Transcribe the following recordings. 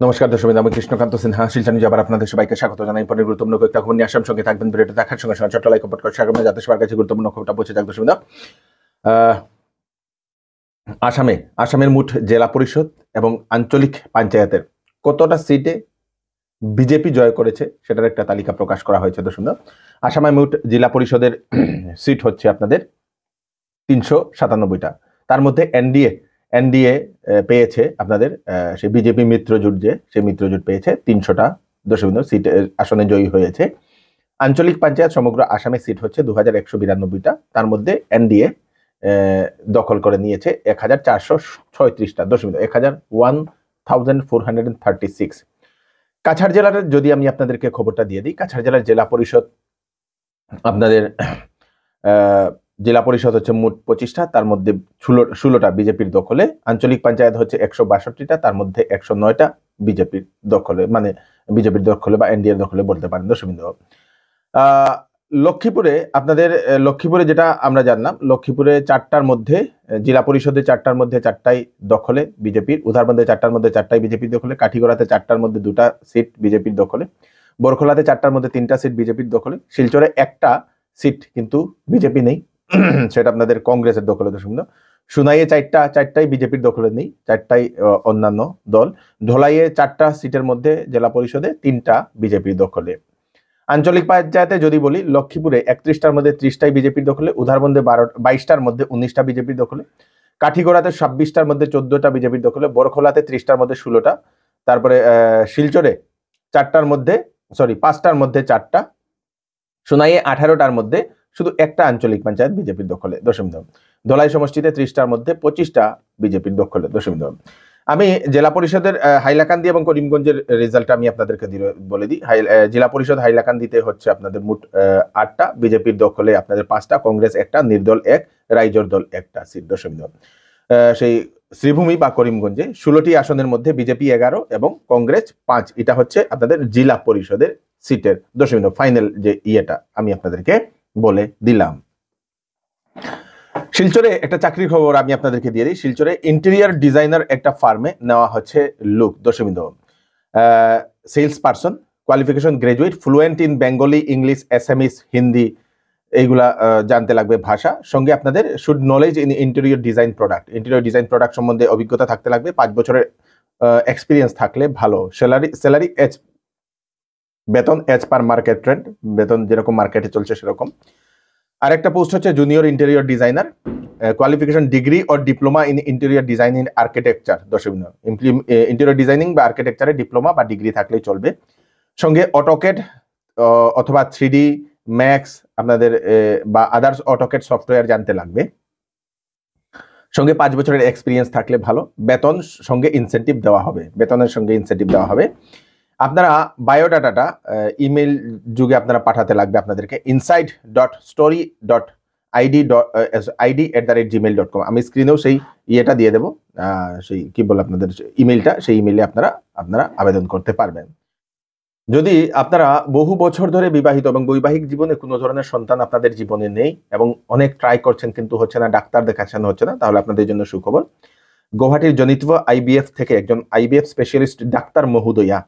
নমস্কার দর্শক, আমি কৃষ্ণকান্ত সিনহা শিলচর নিউজে আবার আপনাদের সবাইকে স্বাগত জানাই। পরের গুরুত্বপূর্ণ কয়েকটা খবর নিয়ে আসার সঙ্গে থাকবেন। ভিডিওটা দেখার সঙ্গে সঙ্গে ছোট্ট লাইক কমেন্ট করে শেয়ার করবেন যাতে সবার কাছে গুরুত্বপূর্ণ খবরটা পৌঁছে যাক। দর্শক, আসামের মোট জেলা পরিষদ এবং আঞ্চলিক পঞ্চায়েতের কতটা সিটে বিজেপি জয় করেছে সেটার একটা তালিকা প্রকাশ করা হয়েছে। দর্শক, আসামে মোট জেলা পরিষদের সিট হচ্ছে আপনাদের 397টা। তার মধ্যে এনডিএ পেয়েছে আপনাদের সেই বিজেপি মিত্রজোট, সেই মিত্রজোট পেয়েছে 300টা দর্শকবৃন্দ সিট আসনে জয়ী হয়েছে। আঞ্চলিক পঞ্চায়েত সমগ্র আসামে সিট হচ্ছে 2192টা। তার মধ্যে এনডিএ দখল করে নিয়েছে 1436টা দর্শকবৃন্দ, 1436। কাছাড় জেলার যদি আমি আপনাদেরকে খবরটা দিয়ে দিই, কাছাড় জেলার জেলা পরিষদ আপনাদের জেলা পরিষদ হচ্ছে মোট 25টা, তার মধ্যে 16টা বিজেপির দখলে। আঞ্চলিক পঞ্চায়েত হচ্ছে 162টা, তার মধ্যে 109টা বিজেপির দখলে, মানে বিজেপির দখলে বা এনডিএর দখলে বলতে পারেন দর্শকবৃন্দ। লক্ষ্মীপুরে যেটা আমরা জানলাম, লক্ষ্মীপুরে 4টার মধ্যে জেলা পরিষদে 4টার মধ্যে 4টাই দখলে বিজেপির, উধারবন্দে 4টার মধ্যে 4টাই বিজেপির দখলে, কাঠিগড়াতে 4টার মধ্যে 2টা সিট বিজেপির দখলে, বরখলাতে 4টার মধ্যে 3টা সিট বিজেপির দখলে, শিলচরে 1টা সিট কিন্তু বিজেপি নেই, সেটা আপনাদের কংগ্রেসের দখলে দর্শকবৃন্দ। সুনাইয়ে 4টাই বিজেপির দখলে নেই, 4টাই অন্যান্য দল। ধলাইয়ে 4টা সিটের মধ্যে জেলা পরিষদে 3টা বিজেপির দখলে। আঞ্চলিক পঞ্চায়েতে যদি বলি, লক্ষ্মীপুরে 31টার মধ্যে 30টাই বিজেপির দখলে, উধারবন্দে 22টার মধ্যে 19টা বিজেপির দখলে, কাঠিগড়াতে 26টার মধ্যে 14টা বিজেপির দখলে, বরখলাতে 30টার মধ্যে 16টা, তারপরে শিলচরে 5টার মধ্যে 4টা, সুনাইয়ে 18টার মধ্যে শুধু একটা আঞ্চলিক পঞ্চায়েত বিজেপির দখলে দর্শকবৃন্দ। ধলাই সমষ্টিতে 30টার মধ্যে 25টা বিজেপির দখলে দর্শকবৃন্দ। আমি জেলা পরিষদের হাইলাকান্দি এবং করিমগঞ্জের রেজাল্টটা আমি আপনাদেরকে বলে দিই। জেলা পরিষদ হাইলাকান্দিতে হচ্ছে আপনাদের মোট 8টা, বিজেপির দখলে আপনাদের 5টা, কংগ্রেস 1টা, নির্দল 1, রাইজোর দল 1টা সিট দর্শকবৃন্দ। সেই শ্রীভূমি বা করিমগঞ্জে 16টি আসনের মধ্যে বিজেপি 11 এবং কংগ্রেস 5। এটা হচ্ছে আপনাদের জেলা পরিষদের সিটের দর্শকবৃন্দ ফাইনাল যে ইয়েটা আমি আপনাদেরকে বলে দিলাম। শিলচরে একটা চাকরির খবর আমি আপনাদেরকে দিয়ে দিই। শিলচরে ইন্টেরিয়র ডিজাইনার একটা ফার্মে নেওয়া হচ্ছে লোক দর্শকবৃন্দ। Sales person, qualification graduate, fluent in Bengali, English, Assamese, Hindi, এইগুলা জানতে লাগবে ভাষা। সঙ্গে আপনাদের should knowledge in interior design product সম্বন্ধে অভিজ্ঞতা থাকতে লাগবে। 5 বছরের এক্সপিরিয়েন্স থাকলে ভালো। স্যালারি বেতন এজ পার মার্কেট ট্রেন্ড, বেতন যেরকম মার্কেটে চলছে সেরকম। আরেকটা পোস্ট হচ্ছে junior interior designer, qualification degree or diploma in interior design in architecture দর্শকবৃন্দ। ইন্টেরিয়র ডিজাইনিং বা আর্কিটেকচারে ডিপ্লোমা বা ডিগ্রি থাকলেই চলবে। সঙ্গে অটোকেড অথবা 3D ম্যাক্স আপনাদের বা আদার্স অটোকেড সফটওয়্যার জানতে লাগবে। সঙ্গে 5 বছরের এক্সপিরিয়েন্স থাকলে ভালো। বেতন সঙ্গে ইনসেন্টিভ দেওয়া হবে, বেতনের সঙ্গে ইনসেন্টিভ দেওয়া হবে। আপনারা বায়োডাটাটা ইমেল যুগে আপনারা পাঠাতে লাগবে আপনাদেরকে inside.story.id@gmail.com। আমি স্ক্রিনেও সেই ইয়েটা দিয়ে দেবো, সেই কি বলে আপনাদের ইমেলটা, সেই ইমেলে আপনারা আবেদন করতে পারবেন। যদি আপনারা বহু বছর ধরে বিবাহিত এবং বৈবাহিক জীবনে কোনো ধরনের সন্তান আপনাদের জীবনে নেই এবং অনেক ট্রাই করছেন কিন্তু হচ্ছে না, ডাক্তার দেখাচ্ছেন হচ্ছে না, তাহলে আপনাদের জন্য সুখবর। গুয়াহাটির জনিতভ আইবিএফ থেকে একজন আইবিএফ স্পেশালিস্ট ডাক্তার মহোদয়া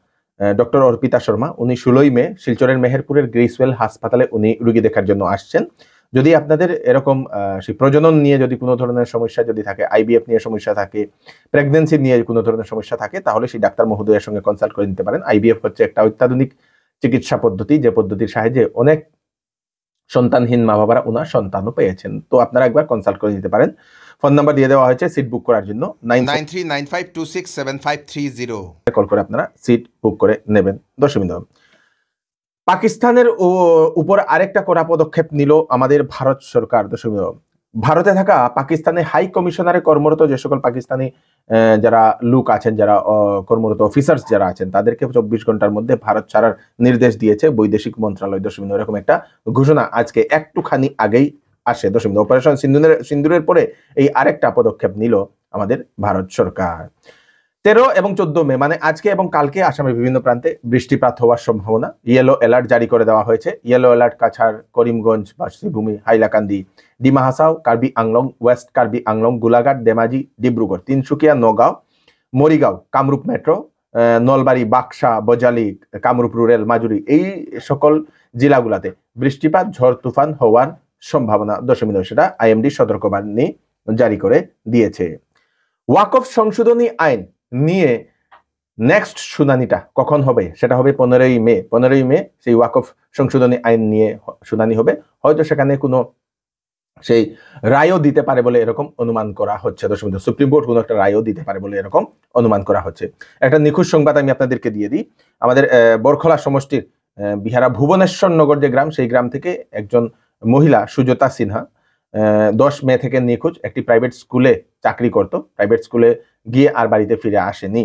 ডক্টর অর্পিতা শর্মা, উনি 16ই মে শিলচরের মেহেরপুরের গ্রেসওয়েল হাসপাতালে উনি রুগী দেখার জন্য আসছেন। যদি আপনাদের এরকম সেই প্রজনন নিয়ে যদি কোনো ধরনের সমস্যা যদি থাকে, আইবিএফ নিয়ে সমস্যা থাকে, প্রেগনেন্সি নিয়ে কোনো ধরনের সমস্যা থাকে, তাহলে সেই ডাক্তার মহোদয়ের সঙ্গে কনসাল্ট করে নিতে পারেন। আইবিএফ হচ্ছে একটা অত্যাধুনিক চিকিৎসা পদ্ধতি, যে পদ্ধতির সাহায্যে অনেক সন্তানহীন মা বাবারা ওনার সন্তানও পেয়েছেন। তো আপনারা একবার কনসাল্ট করে নিতে পারেন। ফোন নাম্বার দিয়ে দেওয়া হয়েছে সিট বুক করার জন্য 9395267530 কল করে আপনারা সিট বুক করে নেবেন দর্শকবৃন্দ। পাকিস্তানের উপর আরেকটা কড়া পদক্ষেপ নিল আমাদের ভারত সরকার দর্শকবৃন্দ। ভারতে থাকা পাকিস্তানের হাই কমিশনারে কর্মরত যে সকল পাকিস্তানি যারা লোক আছেন, যারা কর্মরত অফিসার্স যারা আছেন, তাদেরকে 24 ঘন্টার মধ্যে ভারত ছাড়ার নির্দেশ দিয়েছে বৈদেশিক মন্ত্রণালয় দর্শকবৃন্দ। এরকম একটা ঘোষণা আজকে একটুখানি আগেই আসে দর্শকবৃন্দ। অপারেশন সিন্দুরের পরে এই আরেকটা পদক্ষেপ নিল আমাদের ভারত সরকার। 13 এবং 14 মে মানে আজকে এবং কালকে আসামের বিভিন্ন প্রান্তে বৃষ্টিপাত হওয়ার সম্ভাবনা। ইয়েলো অ্যালার্ট জারি করে দেওয়া হয়েছে। ইয়েলো অ্যালার্ট কাছাড়, করিমগঞ্জ বা Sreebhumi, Hailakandi, Dima Hasao, Karbi Anglong, West Karbi Anglong, Golaghat, Dhemaji, Dibrugarh, Tinsukia, Nagaon, Morigaon, Kamrup metro, Nalbari, Baksa, Bajali, Kamrup rural, মাজুরি এই সকল জেলাগুলাতে বৃষ্টিপাত, ঝড় তুফান হওয়ার সম্ভাবনা দশমিক সেটা আইএমডি সতর্কবাণী জারি করে দিয়েছে। ওয়াকফ সংশোধনী আইন নিয়ে নেক্সট শুনানিটা কখন হবে? সেটা হবে 15ই মে। 15ই মে সেই ওয়াকফ সংশোধনী আইন নিয়ে শুনানি হবে। হয়তো সেখানে কোনো সেই রায়ও দিতে পারে বলে এরকম অনুমান করা হচ্ছে। দশমিক সুপ্রিম কোর্ট কোনো একটা রায়ও দিতে পারে বলে এরকম অনুমান করা হচ্ছে। একটা নিখুঁত সংবাদ আমি আপনাদেরকে দিয়ে দিই। আমাদের বরখলা সমষ্টির বিহারা ভুবনেশ্বর নগর যে গ্রাম, সেই গ্রাম থেকে একজন মহিলা সুজাতা সিনহা 10 মে থেকে নিখোঁজ। একটি প্রাইভেট স্কুলে চাকরি করত। প্রাইভেট স্কুলে গিয়ে আর বাড়িতে ফিরে আসেনি।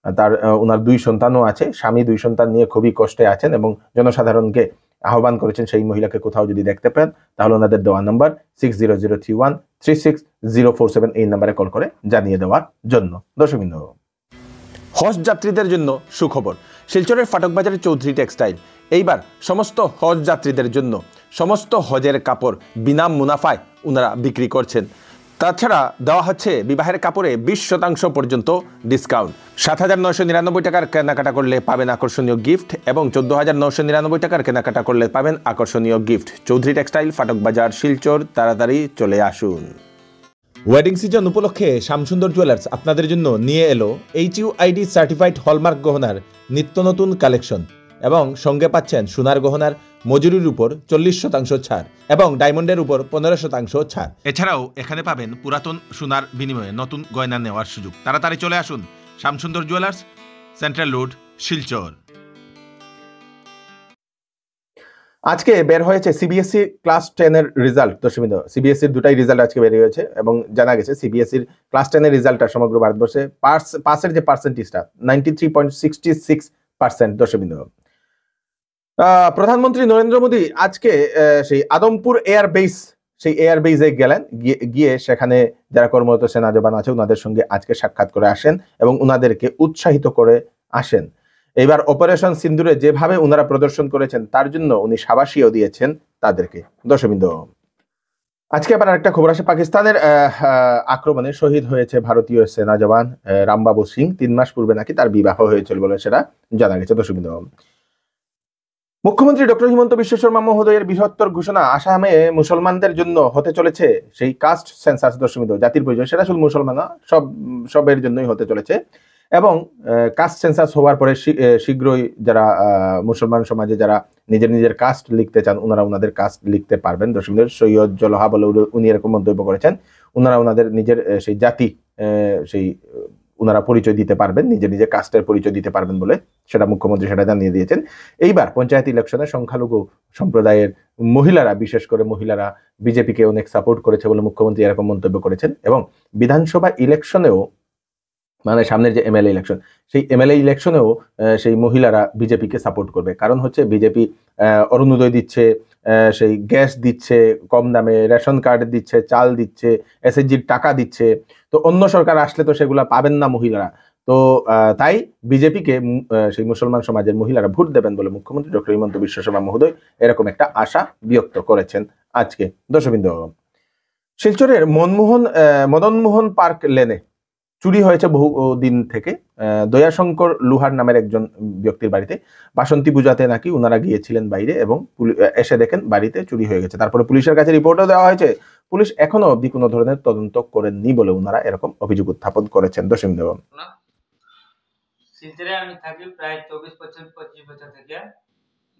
তার ওনার 2 সন্তানও আছে। স্বামী 2 সন্তান নিয়ে খুবই কষ্টে আছেন এবং জনসাধারণকে আহ্বান করেছেন সেই মহিলাকে কোথাও যদি দেখতে পান তাহলে ওনাদের দেওয়া নাম্বার 6003136047 এই নাম্বারে কল করে জানিয়ে দেওয়ার জন্য। দর্শক বিন্দু, হজ যাত্রীদের জন্য সুখবর। শিলচরের ফাটকবাজারের চৌধুরী টেক্সটাইল এইবার সমস্ত হজ যাত্রীদের জন্য সমস্ত হজের কাপড় বিনা মুনাফায় ওনারা বিক্রি করছেন। তাছাড়া দেওয়া হচ্ছে বিবাহের কাপড়ে 20% পর্যন্ত ডিসকাউন্ট। 7,999 টাকার কেনাকাটা করলে পাবেন আকর্ষণীয় গিফট এবং 14,999 টাকার কেনাকাটা করলে পাবেন আকর্ষণীয় গিফট। চৌধুরী টেক্সটাইল, ফাটকবাজার, শিলচর। তাড়াতাড়ি চলে আসুন। ওয়েডিং সিজন উপলক্ষে শ্যামসুন্দর জুয়েলার্স আপনাদের জন্য নিয়ে এলো HUID সার্টিফাইড হলমার্ক গহনার নিত্য নতুন কালেকশন এবং সঙ্গে পাচ্ছেন সোনার গহনার মজুরির উপর 40% ছাড় এবং ডায়মন্ডের উপর 15% ছাড়। এছাড়াও এখানে পাবেন পুরাতন সোনার বিনিময়ে নতুন গয়না নেওয়ার সুযোগ। তাড়াতাড়ি চলে আসুন Shyamsundar jewellers, central road, Silchar. আজকে বের হয়েছে সিবিএসই ক্লাস 10 এর রেজাল্ট। দশমিক সিবিএসইর দুটাই রেজাল্ট আজকে বের হয়েছে এবং জানা গেছে সিবিএসইর ক্লাস 10 এর রেজাল্টটা সমগ্র ভারতবর্ষে পাসের যে পার্সেন্টেজটা 93.66%। দশমিক প্রধানমন্ত্রী নরেন্দ্র মোদী আজকে সেই আদমপুর এয়ারবেস, সেই এয়ারবেসে গেলেন, গিয়ে সেখানে যারা কর্মরত সেনা জওয়ান আছে ওনাদের সঙ্গে আজকে সাক্ষাৎ করে আসেন এবং ওনাদেরকে উৎসাহিত করে আসেন। এবার অপারেশন সিন্দুরে যেভাবে ওনারা প্রদর্শন করেছেন তার জন্য উনি সাবাসীও দিয়েছেন তাদেরকে। দর্শকবৃন্দ, আজকে আবার একটা খবর আসে, পাকিস্তানের আক্রমণে শহীদ হয়েছে ভারতীয় সেনা জওয়ান রামবাবু সিং। 3 মাস পূর্বে নাকি তার বিবাহ হয়েছিল বলে সেটা জানা গেছে। দর্শকবৃন্দ, মুখ্যমন্ত্রী ডক্টর হিমন্ত বিশ্ব শর্মা মহোদয়ের বৃহত্তর ঘোষণা, আসামে মুসলমানদের জন্য হতে চলেছে সেই কাস্ট সেন্সাস। দশমিক জাতির পরিচয়, সেটা শুধু মুসলমান না, সবের জন্যই হতে চলেছে এবং কাস্ট সেন্সাস হওয়ার পরে শীঘ্রই যারা মুসলমান সমাজে যারা নিজের কাস্ট লিখতে চান ওনারা ওনাদের কাস্ট লিখতে পারবেন। দশমিক সৈয়দ জলহা বলে উনি এরকম মন্তব্য করেছেন। ওনারা ওনাদের নিজের সেই জাতি সেই ওনারা পরিচয় দিতে পারবেন, নিজের কাস্টের পরিচয় দিতে পারবেন বলে সেটা মুখ্যমন্ত্রী সেটা জানিয়ে দিয়েছেন। এইবার পঞ্চায়েত ইলেকশনে সংখ্যালঘু সম্প্রদায়ের মহিলারা, বিশেষ করে মহিলারা বিজেপিকে অনেক সাপোর্ট করেছে বলে মুখ্যমন্ত্রী এরকম মন্তব্য করেছেন এবং বিধানসভা ইলেকশনেও, মানে সামনের যে এমএলএ ইলেকশন, সেই এমএলএ ইলেকশনেও সেই মহিলারা বিজেপিকে সাপোর্ট করবে। কারণ হচ্ছে বিজেপি অরুণোদয় দিচ্ছে, সেই গ্যাস দিচ্ছে কম দামে, রেশন কার্ড দিচ্ছে, চাল দিচ্ছে, এসএসজির টাকা দিচ্ছে। তো অন্য সরকার আসলে তো সেগুলা পাবেন না মহিলারা। তো তাই বিজেপিকে সেই মুসলমান সমাজের মহিলারা ভোট দেবেন বলে মুখ্যমন্ত্রী ডক্টর হিমন্ত বিশ্ব শর্মা মহোদয় এরকম একটা আশা ব্যক্ত করেছেন আজকে। দর্শকবৃন্দ, শিলচরের মদনমোহন পার্ক লেনে চুরি হয়েছে বহু দিন থেকে। দয়াশঙ্কর লুহার নামের একজন ব্যক্তির বাড়িতে বাসন্তী পূজাতে নাকি ওনারা গিয়েছিলেন বাইরে এবং এসে দেখেন বাড়িতে চুরি হয়ে গেছে। তারপরে পুলিশের কাছে রিপোর্টও দেওয়া হয়েছে। পুলিশ এখনো অবধি কোনো ধরনের তদন্ত করেননি বলে ওনারা এরকম অভিযোগ উত্থাপন করেছেন। দশম দেব, শিলচরে আমি থাকি প্রায় 24-25 বছর থেকে।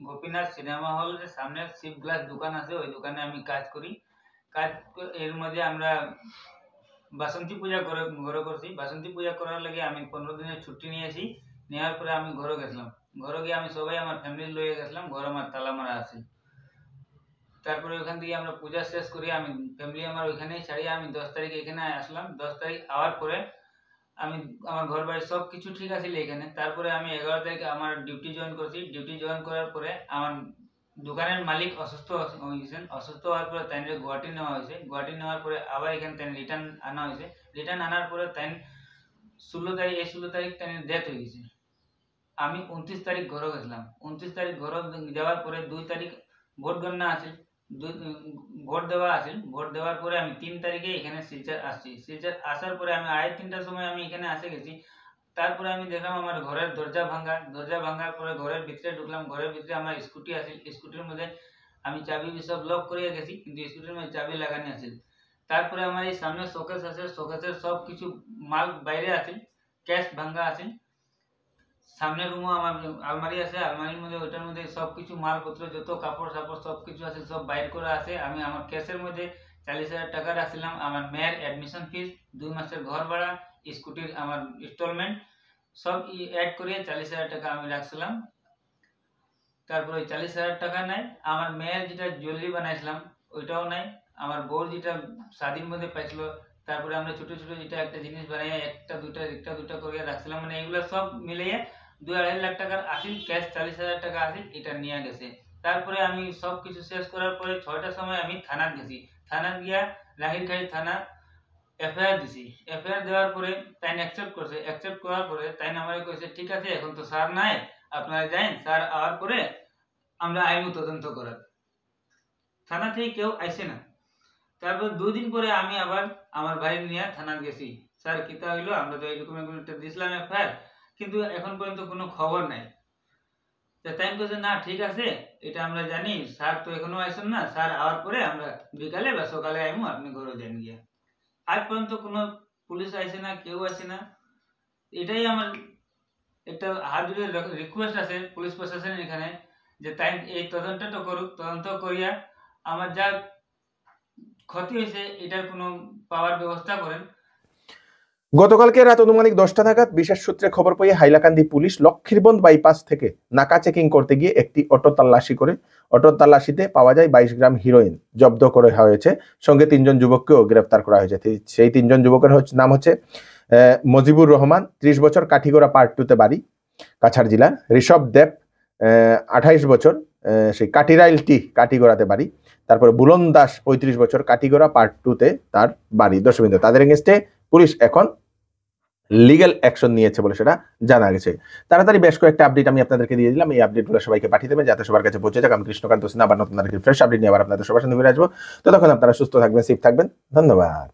গোপীনাথ সিনেমা হলের সামনে শিপ গ্লাস দোকান আছে, ওই দোকানে আমি কাজ করি। এর মধ্যে আমরা বাসন্তী পূজা ঘরে করছি। বাসন্তী পূজা করার লাগে আমি 15 দিনের ছুটি নিয়েছি। নেওয়ার পরে আমি ঘরে গেছিলাম। ঘরে গিয়ে আমি সবাই আমার ফ্যামিলি লয়ে গেছিলাম। ঘরে আমার তালা মারা আছে। তারপরে ওখান থেকে আমরা পূজা শেষ করি, আমি ফ্যামিলি আমার ওইখানেই ছাড়িয়ে আমি 10 তারিখে এখানে আসলাম। 10 তারিখ আওয়ার পরে আমি আমার ঘর বাড়ি সব কিছু ঠিক আছে এখানে। তারপরে আমি 11 তারিখে আমার ডিউটি জয়েন করছি। ডিউটি জয়েন করার পরে আমার দোকানের মালিক অসুস্থ হয়েছেন। অসুস্থ হওয়ার পরে তাই গুয়াহাটি নেওয়া হয়েছে। গুয়াহাটি নেওয়ার পরে আবার এখানে তাই রিটার্ন আনা হয়েছে। রিটার্ন আনার পরে তাই 16 তারিখ তাই ডেথ হয়ে গেছে। আমি 29 তারিখ ঘরে গেছিলাম। 29 তারিখ ঘরে যাওয়ার পরে 2 তারিখ ভোট গণনা আছে, ভোট দেওয়া আছে। ভোট দেওয়ার পরে আমি 3 তারিখে এখানে শিলচর আসছি। শিলচর আসার পরে আমি 3টার সময় আমি এখানে আসে গেছি। তারপরে আমি দেখলাম আমার ঘরের দরজা ভাঙার পরে ঘরের ভিতরে ঢুকলাম, ঘরের ভিতরে আমার স্কুটি আছে, স্কুটির মধ্যে আমি চাবি সব লক করে গেছি, কিন্তু স্কুটির মধ্যে চাবি লাগানি আছে। তারপরে আমার এই সামনে শোকেস আছে, শোকেসের সব কিছু মাল বাইরে আছে, ক্যাশ ভাঙা আছে। সামনের রুমও আমার আলমারি আছে, আলমারির মধ্যে ওইটার মধ্যে সব কিছু মালপত্র যত কাপড় সাপড় সব কিছু আছে সব বাইর করা আছে। আমি আমার ক্যাশের মধ্যে 40,000 টাকা রাখছিলাম, আমার মেয়ের অ্যাডমিশন ফিস, 2 মাসের ঘর ভাড়া, স্কুটির আমার ইনস্টলমেন্ট সব অ্যাড করে 40,000 টাকা আমি রাখছিলাম। তারপরে ওই 40,000 টাকা নাই, আমার মেয়ের যেটা জুয়েলারি বানাইছিলাম ওইটাও নাই, আমার বউর যেটা শাদির মধ্যে পাইছিল, তারপরে আমরা ছোট ছোট যেটা একটা জিনিস বানাই একটা দুটা করে রাখছিলাম, মানে এগুলো সব মিলিয়ে 2-2.5 লাখ টাকার আসিল, ক্যাশ 40,000 টাকা আসিল, এটা নিয়ে গেছে। তারপরে আমি সব কিছু শেষ করার পরে 6টার সময় আমি থানাত গেছি, থানাত গিয়া রাহিরখাড়ি থানা এফআইআর দিছি। এফআইআর দেওয়ার পরে তাই অ্যাকসেপ্ট করছে, অ্যাকসেপ্ট করার পরে তাই আমাকে কইছে ঠিক আছে এখন তো স্যার নাই, আপনারা যান, স্যার আওয়ার পরে আমরা আইন তদন্ত করার। থানা থেকে কেউ আইসে না। তারপর 2 দিন পরে আমি আবার আমার ভাই নিয়ে থানা গেছি, স্যার কিতা হইলো, আমরা তো এইরকম একটা দিছিলাম এফআইআর, কিন্তু এখন পর্যন্ত কোনো খবর নাই। তাই বলছে না ঠিক আছে, এটা আমরা জানি, স্যার তো এখনো আইসেন না, স্যার আওয়ার পরে আমরা বিকালে বা সকালে আইমু, আপনি ঘরে যান গিয়া। আজ পর্যন্ত কোনো পুলিশ আইসে না, কেউ আসে না। এটাই আমার একটা হাত জোড়ে রিকোয়েস্ট আছে পুলিশ প্রশাসনের এখানে, যে তাই এই তদন্তটা করুক, তদন্ত করিয়া আমার যা ক্ষতি হয়েছে এটার কোনো পাওয়ার ব্যবস্থা করেন। গতকালকে রাত আনুমানিক 10টা নাগাদ বিশেষ সূত্রে খবর পেয়ে হাইলাকান্দি পুলিশ লক্ষ্মীরবন্দ বাইপাস থেকে নাকা চেকিং করতে গিয়ে একটি অটো তাল্লাশি করে, অটোর তাল্লাশিতে পাওয়া যায় 22 গ্রাম হিরোইন জব্দ করা হয়েছে। সঙ্গে 3 জন যুবককেও গ্রেফতার করা হয়েছে। সেই 3 জন যুবকের নাম হচ্ছে মজিবুর রহমান, 30 বছর, কাঠিগড়া পার্ট 2তে বাড়ি, কাছাড় জেলা। ঋষভ দেব, 28 বছর, সেই কাটিরাইল টি, কাটিগড়াতে বাড়ি। তারপরে বুলন দাস, 35 বছর, কাটিগড়া পার্ট 2তে তার বাড়ি, দর্শকবৃন্দ। তাদের এগেইনস্টে পুলিশ এখন লিগ্যাল অ্যাকশন নিয়েছে বলে সেটা জানা গেছে। তাড়াতাড়ি বেশ কয়েকটা আপডেট আমি আপনাদেরকে দিয়ে দিলাম, এই আপডেটগুলো সবাইকে পাঠিয়ে দেবেন যাতে সবার কাছে পৌঁছে যাক। আমি কৃষ্ণকান্ত সিনহা আবার নতুন ফ্রেশ আপডেট নিয়ে আবার আপনাদের সবার সামনে ফিরে আসবো। ততক্ষণ আপনারা সুস্থ থাকবেন, সেফ থাকবেন। ধন্যবাদ।